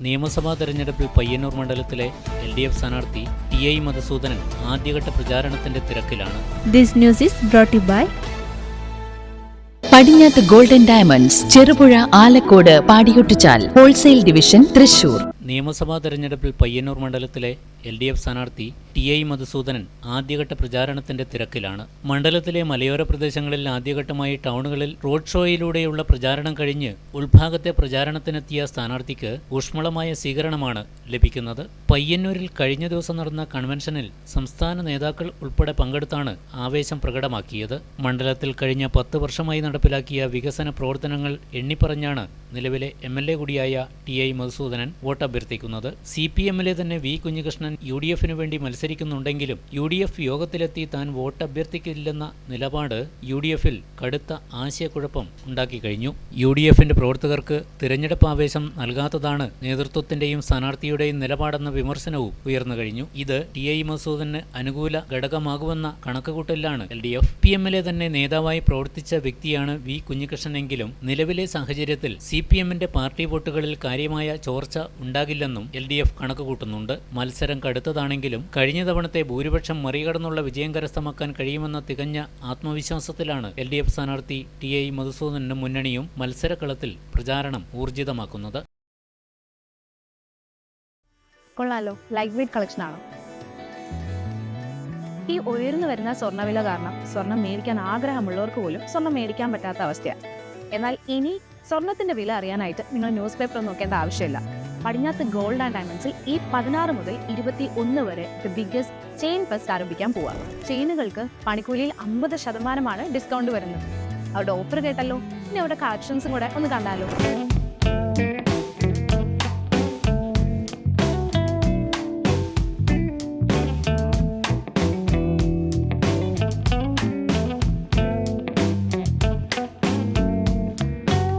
നിയമസഭാ തെരഞ്ഞെടുപ്പിൽ പയ്യന്നൂർ മണ്ഡലത്തിലെ LDF സ്ഥാനാർത്ഥി TI മധുസൂദനൻ ആദ്യഘട്ട പ്രചാരണത്തിന്റെ തിരക്കിലാണ്. This news is brought to you by Padinjath golden diamonds, Cherupuzha, Alakode, Padiyotchal wholesale division, Thrissur. നിയമസഭാ തെരഞ്ഞെടുപ്പിൽ പയ്യന്നൂർ മണ്ഡലത്തിലെ LDF സ്ഥാനാർത്ഥി TI മധുസൂദനൻ ആദ്യഘട്ട പ്രചാരണത്തിന്റെ തിരക്കിലാണ്. മണ്ഡലത്തിലെ മലയോര പ്രദേശങ്ങളിൽ ആദ്യഘട്ടമായി ടൗണുകളിൽ റോഡ് ഷോയിലൂടെയുള്ള പ്രചാരണം കഴിഞ്ഞ് ഉൾഭാഗത്തെ പ്രചാരണത്തിനെത്തിയ സ്ഥാനാർത്ഥിക്ക് ഊഷ്മളമായ സ്വീകരണമാണ് ലഭിക്കുന്നത്. പയ്യന്നൂരിൽ കഴിഞ്ഞ ദിവസം നടന്ന കൺവെൻഷനിൽ സംസ്ഥാന നേതാക്കൾ ഉൾപ്പെടെ പങ്കെടുത്താണ് ആവേശം പ്രകടമാക്കിയത്. മണ്ഡലത്തിൽ കഴിഞ്ഞ 10 വർഷമായി നടപ്പിലാക്കിയ വികസന പ്രവർത്തനങ്ങൾ എണ്ണിപ്പറഞ്ഞാണ് നിലവിലെ MLA കൂടിയായ TI മധുസൂദനൻ വോട്ട് അഭ്യർത്ഥിക്കുന്നത്. CPM-ലെ തന്നെ V കുഞ്ഞികൃഷ്ണൻ UDF-ന് വേണ്ടി മത്സരിക്കുന്നുണ്ടെങ്കിലും UDF യോഗത്തിലെത്തി താൻ വോട്ട് അഭ്യർത്ഥിക്കില്ലെന്ന നിലപാട് UDF-ൽ കടുത്ത ആശയക്കുഴപ്പം ഉണ്ടാക്കി കഴിഞ്ഞു. UDF-ന്റെ പ്രവർത്തകർക്ക് തിരഞ്ഞെടുപ്പ് ആവേശം നൽകാത്തതാണ് നേതൃത്വത്തിന്റെയും സ്ഥാനാർത്ഥിയുടെയും നിലപാടെന്ന വിമർശനവും ഉയർന്നു കഴിഞ്ഞു. ഇത് TI മധുസൂദനന് അനുകൂല ഘടകമാകുമെന്ന കണക്കുകൂട്ടലിലാണ് LDF. CPM-ലെ തന്നെ നേതാവായി പ്രവർത്തിച്ച വ്യക്തിയാണ് V കുഞ്ഞികൃഷ്ണനെങ്കിലും നിലവിലെ സാഹചര്യത്തിൽ CPM-ന്റെ പാർട്ടി വോട്ടുകളിൽ കാര്യമായ ചോർച്ച ഉണ്ടാകില്ലെന്നും LDF കണക്കുകൂട്ടുന്നുണ്ട്. മത്സരം കടുത്തതാണെങ്കിലും കഴിഞ്ഞ തവണത്തെ ഭൂരിപക്ഷം മറികടന്നുള്ള വിജയം കരസ്ഥമാക്കാൻ കഴിയുമെന്ന തികഞ്ഞ ആത്മവിശ്വാസത്തിലാണ് LDF സ്ഥാനാർത്ഥി TI മധുസൂദനനും മുന്നണിയും മത്സരക്കളത്തിൽ പ്രചാരണം ഊർജിതമാക്കുന്നത്. കൊള്ളാലോ, ലൈറ്റ് വെയ്റ്റ് കളക്ഷൻ ആണ്. ഈ ഉയർന്നു വരുന്ന സ്വർണ്ണവില കാരണം സ്വർണം മേടിക്കാൻ ആഗ്രഹമുള്ളവർക്ക് പോലും സ്വർണം മേടിക്കാൻ പറ്റാത്ത അവസ്ഥയാണ്. എന്നാൽ ഇനി സ്വർണത്തിന്റെ വില അറിയാനായിട്ട് നിങ്ങൾ ന്യൂസ് പേപ്പർ നോക്കേണ്ട ആവശ്യമില്ല. പടിഞ്ഞാത്ത് ഗോൾഡ് ആൻഡ് ഡയമണ്ട്സിൽ ഈ 16 മുതൽ 21 വരെ ദ ബിഗ്ഗസ്റ്റ് ചെയിൻ ഫെസ്റ്റ് ആരംഭിക്കാൻ പോവാം. ചെയിനുകൾക്ക് പണിക്കൂലിയിൽ 50% ഡിസ്കൗണ്ട് വരുന്നത്. അവരുടെ ഓഫർ കേട്ടല്ലോ. ഇനി അവരുടെ കളക്ഷൻസും കൂടെ ഒന്ന് കണ്ടാലോ.